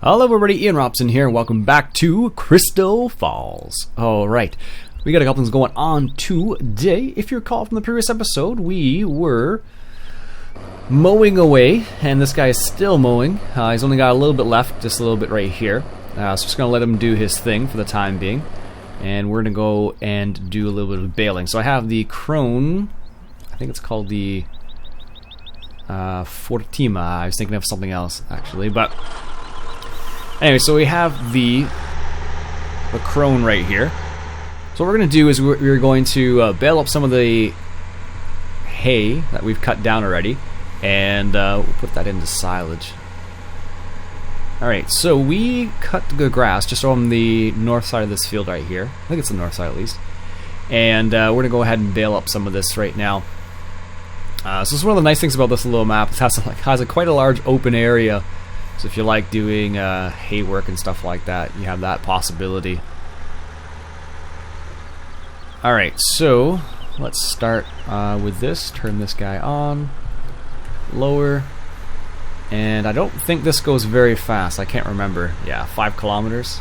Hello everybody, Iain Robson here, and welcome back to Crystal Falls. Alright, we got a couple things going on today. If you recall from the previous episode, we were mowing away, and this guy is still mowing. He's only got a little bit left, just a little bit right here. So just going to let him do his thing for the time being. And we're going to go and do a little bit of baling. So I have the crone, I think it's called the Fortima. I was thinking of something else actually, but anyway, so we have the crone right here. So what we're going to do is we're going to bale up some of the hay that we've cut down already, and we'll put that into silage. Alright, so we cut the grass just on the north side of this field right here. I think it's the north side at least. And we're going to go ahead and bale up some of this right now. So this is one of the nice things about this little map. It has quite a large open area. So if you like doing hay work and stuff like that, you have that possibility. Alright, so let's start with this. Turn this guy on. Lower. And I don't think this goes very fast. I can't remember. Yeah, 5 kilometers.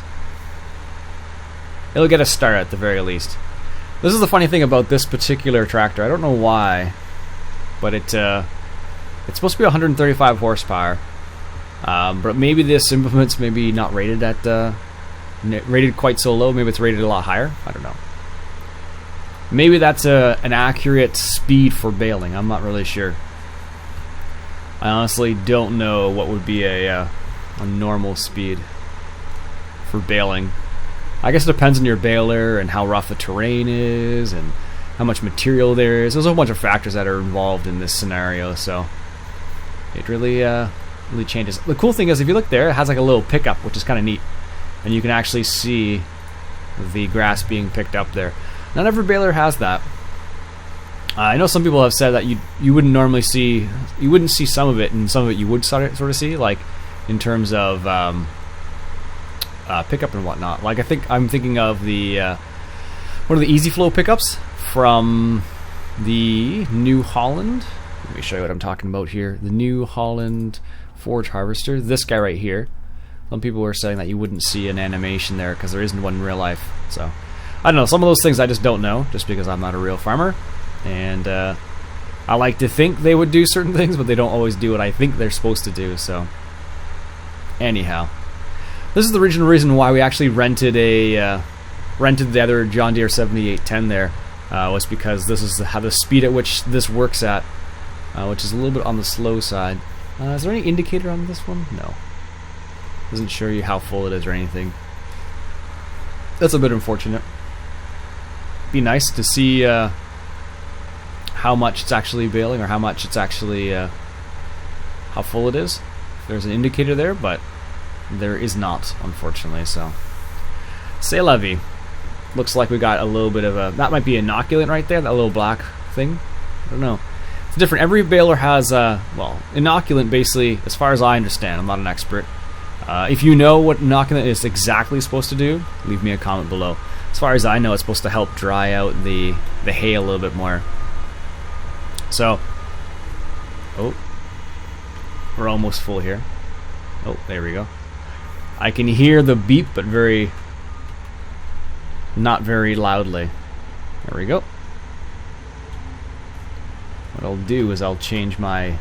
It'll get a start at the very least. This is the funny thing about this particular tractor. I don't know why, but it's supposed to be 135 horsepower. But maybe this implement's maybe not rated at rated quite so low. Maybe it's rated a lot higher. I don't know. Maybe that's an accurate speed for baling. I'm not really sure. I honestly don't know what would be a normal speed for baling. I guess it depends on your baler and how rough the terrain is and how much material there is. There's a whole bunch of factors that are involved in this scenario, so it really changes. The cool thing is, if you look there, it has like a little pickup, which is kind of neat, and you can actually see the grass being picked up there. Not every baler has that. I know some people have said that you wouldn't normally see, you wouldn't see some of it, and some of it you would sort of see, like in terms of pickup and whatnot. Like I'm thinking of the one of the Easy Flow pickups from the New Holland. Let me show you what I'm talking about here. The New Holland forage harvester. This guy right here. Some people were saying that you wouldn't see an animation there because there isn't one in real life. So I don't know. Some of those things I just don't know, just because I'm not a real farmer. And I like to think they would do certain things, but they don't always do what I think they're supposed to do. So anyhow, this is the original reason why we actually rented the other John Deere 7810 there. Was because this is how the speed at which this works at, which is a little bit on the slow side. Is there any indicator on this one? No. Doesn't show you how full it is or anything. That's a bit unfortunate. Be nice to see how much it's actually baling, or how much it's actually how full it is. There's an indicator there, but there is not, unfortunately. So c'est la vie. Looks like we got a little bit of a, that might be inoculant right there, that little black thing. I don't know. It's different. Every baler has well, inoculant basically, as far as I understand, I'm not an expert. If you know what inoculant is exactly supposed to do, leave me a comment below. As far as I know, it's supposed to help dry out the hay a little bit more. So, oh, we're almost full here. Oh, there we go. I can hear the beep, but not very loudly. There we go. What I'll do is I'll change my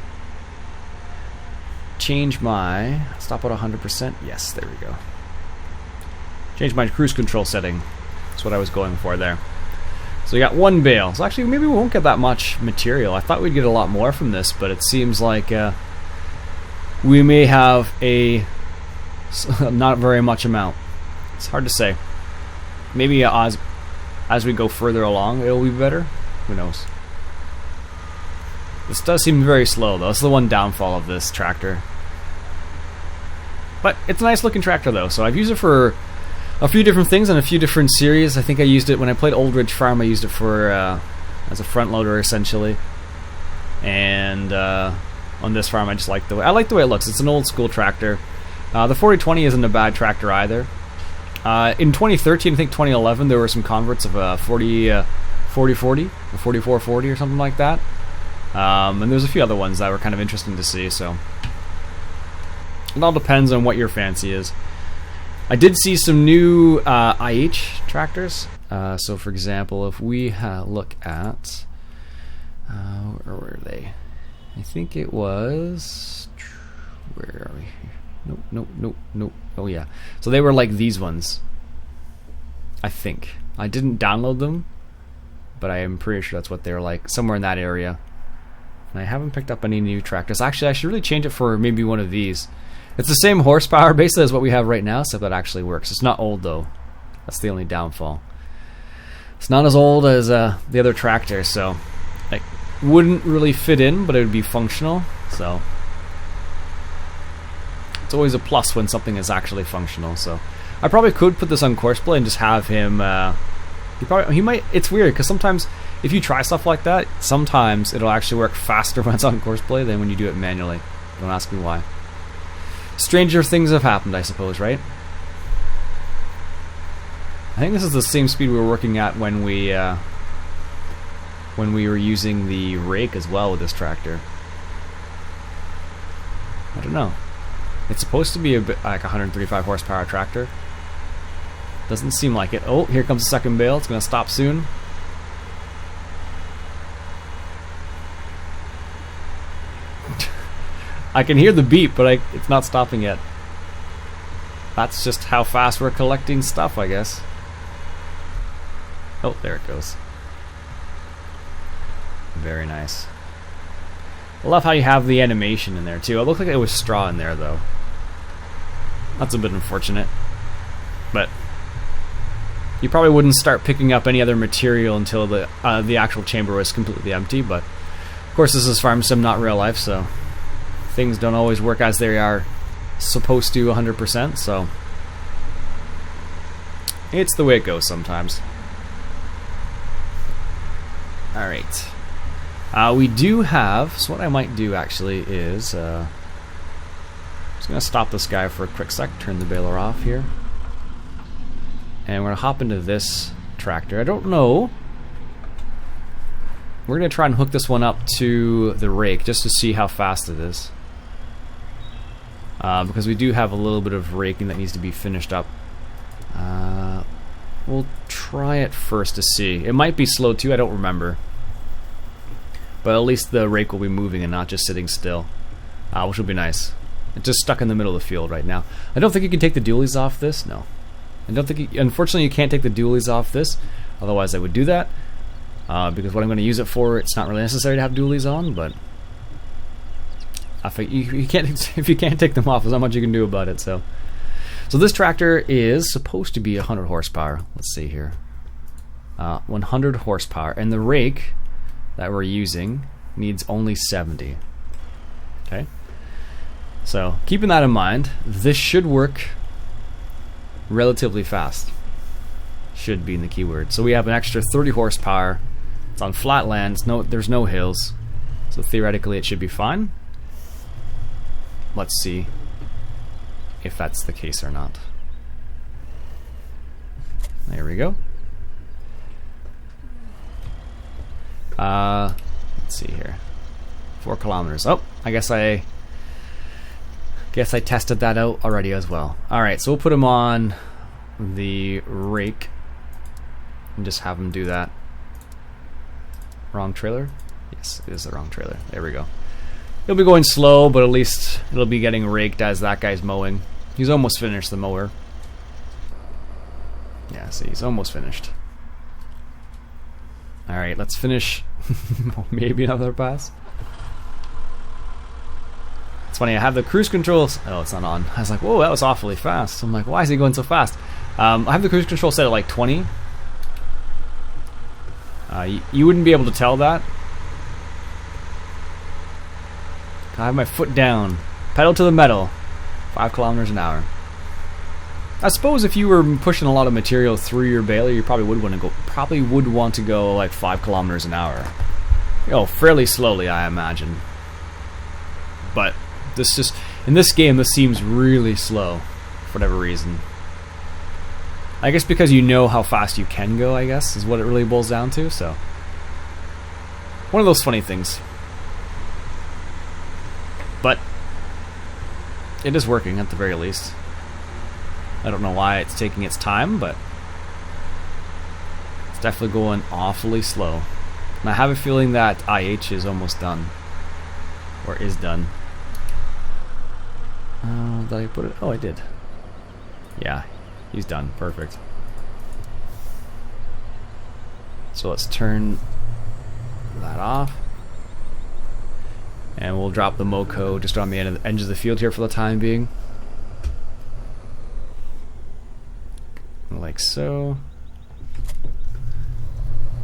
stop at 100%. Yes, there we go. Change my cruise control setting. That's what I was going for there. So we got one bale. So actually, maybe we won't get that much material. I thought we'd get a lot more from this, but it seems like we may have a not very much amount. It's hard to say. Maybe as we go further along, it'll be better. Who knows? This does seem very slow, though. It's the one downfall of this tractor. But it's a nice looking tractor, though. So I've used it for a few different things on a few different series. I think I used it when I played Old Ridge Farm. I used it for as a front loader, essentially. And on this farm, I just like the way it looks. It's an old school tractor. The 4020 isn't a bad tractor either. In 2013, I think 2011, there were some converts of a 4040 or 4440 or something like that. And there's a few other ones that were kind of interesting to see. So It all depends on what your fancy is. I did see some new IH tractors. So for example, if we look at where were they? I think it was, where are we? Nope. Oh yeah. So they were like these ones. I think. I didn't download them, but I am pretty sure that's what they were like, somewhere in that area. And I haven't picked up any new tractors. Actually, I should really change it for maybe one of these. It's the same horsepower basically as what we have right now, so that actually works. It's not old though. That's the only downfall. It's not as old as the other tractor, so it wouldn't really fit in, but it would be functional. So it's always a plus when something is actually functional. So I probably could put this on Courseplay and just have him. He might. It's weird because sometimes if you try stuff like that, sometimes it'll actually work faster when it's on Courseplay than when you do it manually. Don't ask me why. Stranger things have happened, I suppose, right? I think this is the same speed we were working at when we were using the rake as well with this tractor. I don't know. It's supposed to be a bit like 135 horsepower tractor. Doesn't seem like it. Oh, here comes the second bale. It's going to stop soon. I can hear the beep, but it's not stopping yet. That's just how fast we're collecting stuff, I guess. Oh, there it goes. Very nice. I love how you have the animation in there, too. It looked like it was straw in there, though. That's a bit unfortunate. But you probably wouldn't start picking up any other material until the actual chamber was completely empty, but of course this is farm sim, not real life, so things don't always work as they are supposed to 100%, so it's the way it goes sometimes. Alright. We do have, so what I might do actually is, I'm just going to stop this guy for a quick sec, turn the baler off here. And we're going to hop into this tractor. I don't know. We're going to try and hook this one up to the rake just to see how fast it is. Because we do have a little bit of raking that needs to be finished up. We'll try it first to see. It might be slow too, I don't remember. But at least the rake will be moving and not just sitting still. Which will be nice. It's just stuck in the middle of the field right now. I don't think you can take the dualies off this, no. I don't think unfortunately you can't take the dualies off this, otherwise I would do that. Because what I'm going to use it for, it's not really necessary to have dualies on, but if you can't take them off, there's not much you can do about it. So this tractor is supposed to be 100 horsepower. Let's see here. 100 horsepower, and the rake that we're using needs only 70. Okay. So keeping that in mind, this should work relatively fast. Should be in the keyword. So we have an extra 30 horsepower. It's on flat lands. There's no hills. So theoretically it should be fine. Let's see if that's the case or not. There we go. Let's see here. 4 kilometers. Oh, I guess I tested that out already as well. Alright, so we'll put him on the rake and just have him do that. Wrong trailer? Yes, it is the wrong trailer. There we go. He'll be going slow, but at least it'll be getting raked as that guy's mowing. He's almost finished the mower. Yeah, see, he's almost finished. Alright, let's finish. Maybe another pass. It's funny, I have the cruise controls. Oh, it's not on. I was like, whoa, that was awfully fast. I'm like, why is he going so fast? I have the cruise control set at like 20. You wouldn't be able to tell that. I have my foot down. Pedal to the metal. 5 kilometers an hour. I suppose if you were pushing a lot of material through your baler, you probably would want to go like 5 kilometers an hour. Fairly slowly, I imagine. But this just in this game, this seems really slow for whatever reason. I guess because you know how fast you can go, I guess, is what it really boils down to. So one of those funny things. But it is working at the very least. I don't know why it's taking its time, but it's definitely going awfully slow. And I have a feeling that IH is almost done. Or is done. Did I put it? Oh, I did. Yeah, he's done. Perfect. So let's turn that off. And we'll drop the MOCO just on the edge of the field here for the time being. Like so.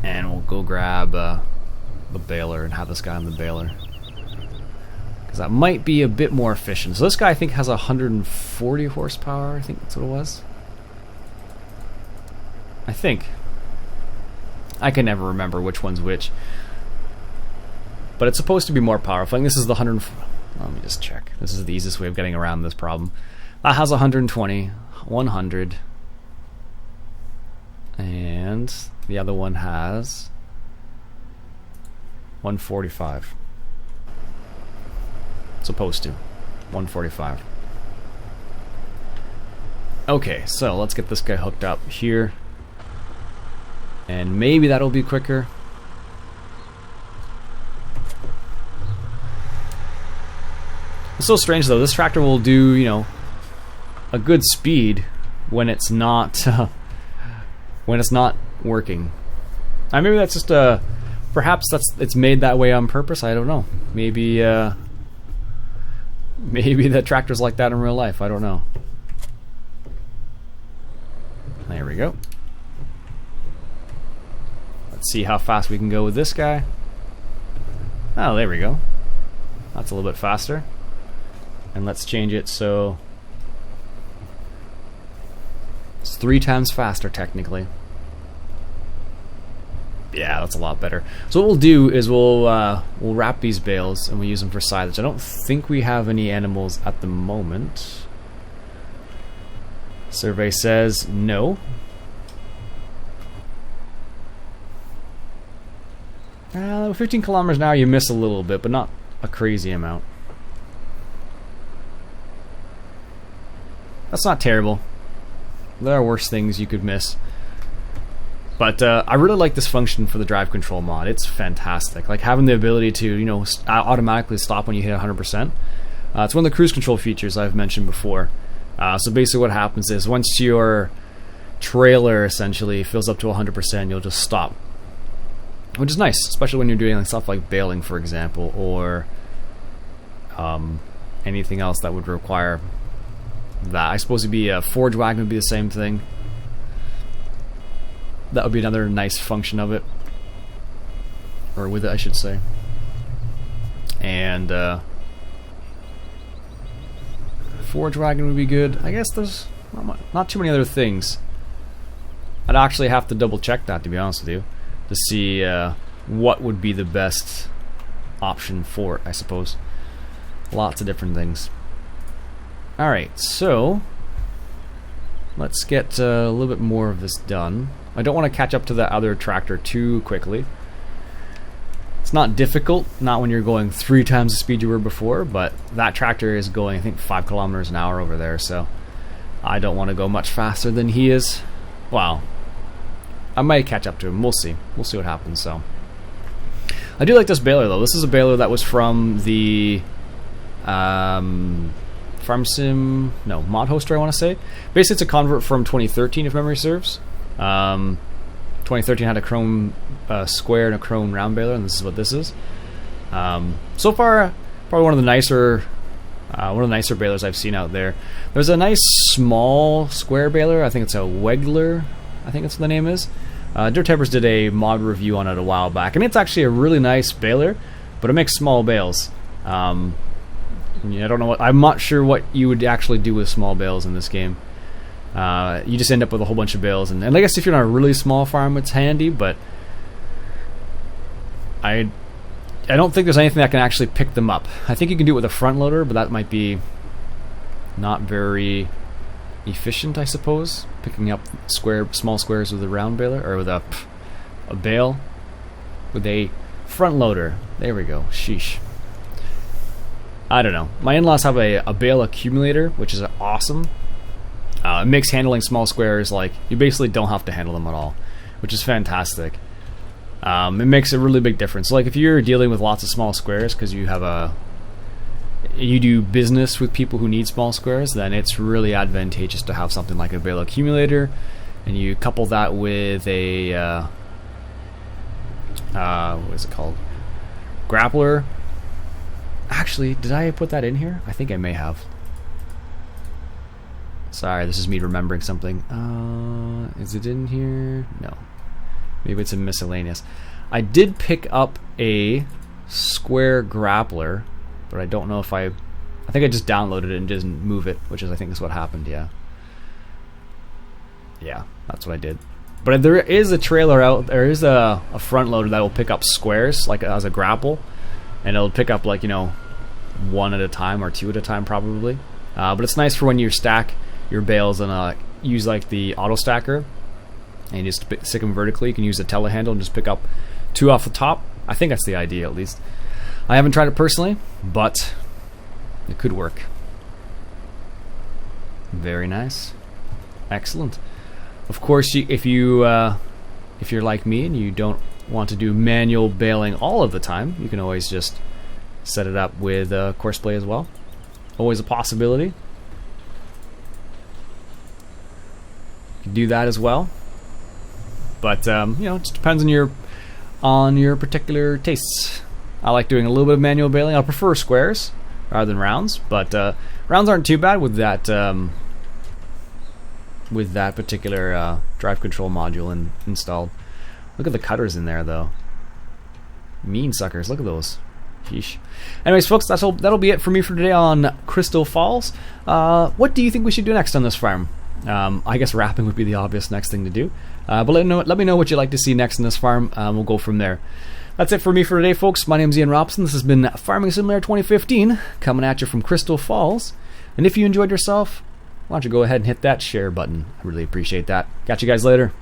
And we'll go grab the baler and have this guy on the baler. Because that might be a bit more efficient. So this guy I think has 140 horsepower. I think that's what it was. I think. I can never remember which one's which. But it's supposed to be more powerful. I think this is the 100. Let me just check. This is the easiest way of getting around this problem. That has 120, 100. And the other one has 145. Supposed to. 145. Okay, so let's get this guy hooked up here. And maybe that'll be quicker. It's so strange though. This tractor will do, you know, a good speed when it's not working. Maybe that's just perhaps it's made that way on purpose. I don't know. Maybe maybe the tractor's like that in real life. I don't know. There we go. Let's see how fast we can go with this guy. Oh, there we go. That's a little bit faster. And let's change it so it's 3 times faster technically. Yeah, that's a lot better. So what we'll do is we'll wrap these bales and we'll use them for silage. I don't think we have any animals at the moment. Survey says no. 15 kilometers an hour you miss a little bit, but not a crazy amount. That's not terrible. There are worse things you could miss. But I really like this function for the drive control mod. It's fantastic. Like having the ability to, you know, automatically stop when you hit 100%. It's one of the cruise control features I've mentioned before. So basically what happens is once your trailer essentially fills up to 100%, you'll just stop. Which is nice, especially when you're doing like stuff like baling, for example, or anything else that would require that. I suppose it'd be a forge wagon would be the same thing. That would be another nice function of it, or with it, I should say. And forge wagon would be good. I guess there's not too many other things. I'd actually have to double check that, to be honest with you, to see what would be the best option for it, I suppose. Lots of different things. Alright, so let's get a little bit more of this done. I don't want to catch up to the other tractor too quickly. It's not difficult, not when you're going 3 times the speed you were before, but that tractor is going, I think, 5 kilometers an hour over there, so I don't want to go much faster than he is. Well, I might catch up to him. We'll see. We'll see what happens. So, I do like this baler though. This is a baler that was from the Farm Sim, no, Mod Hoster, I want to say. Basically, it's a convert from 2013, if memory serves. 2013 had a chrome square and a chrome round baler, and this is what this is. So far, probably one of the nicer balers I've seen out there. There's a nice small square baler. I think it's a Wegler. I think that's what the name is. Dirt Typers did a mod review on it a while back, and it's actually a really nice baler, but it makes small bales. I don't know what. I'm not sure what you would actually do with small bales in this game. You just end up with a whole bunch of bales, and I guess if you're on a really small farm, it's handy. But I don't think there's anything that can actually pick them up. I think you can do it with a front loader, but that might be not very efficient, I suppose. Picking up small squares with a round baler, or with a bale with a front loader. There we go. Sheesh. I don't know. My in-laws have a bale accumulator, which is awesome. It makes handling small squares like you basically don't have to handle them at all, which is fantastic. It makes a really big difference. Like if you're dealing with lots of small squares because you do business with people who need small squares, then it's really advantageous to have something like a bale accumulator, and you couple that with a what is it called? Grappler. Actually, did I put that in here? I think I may have. Sorry, this is me remembering something. Is it in here? No. Maybe it's in miscellaneous. I did pick up a square grappler, but I don't know if I think I just downloaded it and didn't move it, which is I think is what happened, yeah. Yeah, that's what I did. But there is a trailer out, there is a front loader that will pick up squares, like as a grapple, and it'll pick up like, one at a time or two at a time probably. But it's nice for when you stack your bales and use like the auto stacker, and you just stick them vertically. You can use a telehandle and just pick up two off the top. I think that's the idea at least. I haven't tried it personally, but it could work. Very nice. Excellent. Of course, if you're like me and you don't want to do manual baling all of the time, you can always just set it up with Courseplay as well. Always a possibility. You can do that as well. But it just depends on your particular tastes. I like doing a little bit of manual baling. I prefer squares rather than rounds, but rounds aren't too bad with that particular drive control module installed. Look at the cutters in there, though. Mean suckers. Look at those. Sheesh. Anyways, folks, that'll be it for me for today on Crystal Falls. What do you think we should do next on this farm? I guess wrapping would be the obvious next thing to do. But let me know what you'd like to see next in this farm. We'll go from there. That's it for me for today, folks. My name's Iain Robson. This has been Farming Simulator 2015, coming at you from Crystal Falls. And if you enjoyed yourself, why don't you go ahead and hit that share button. I really appreciate that. Catch you guys later.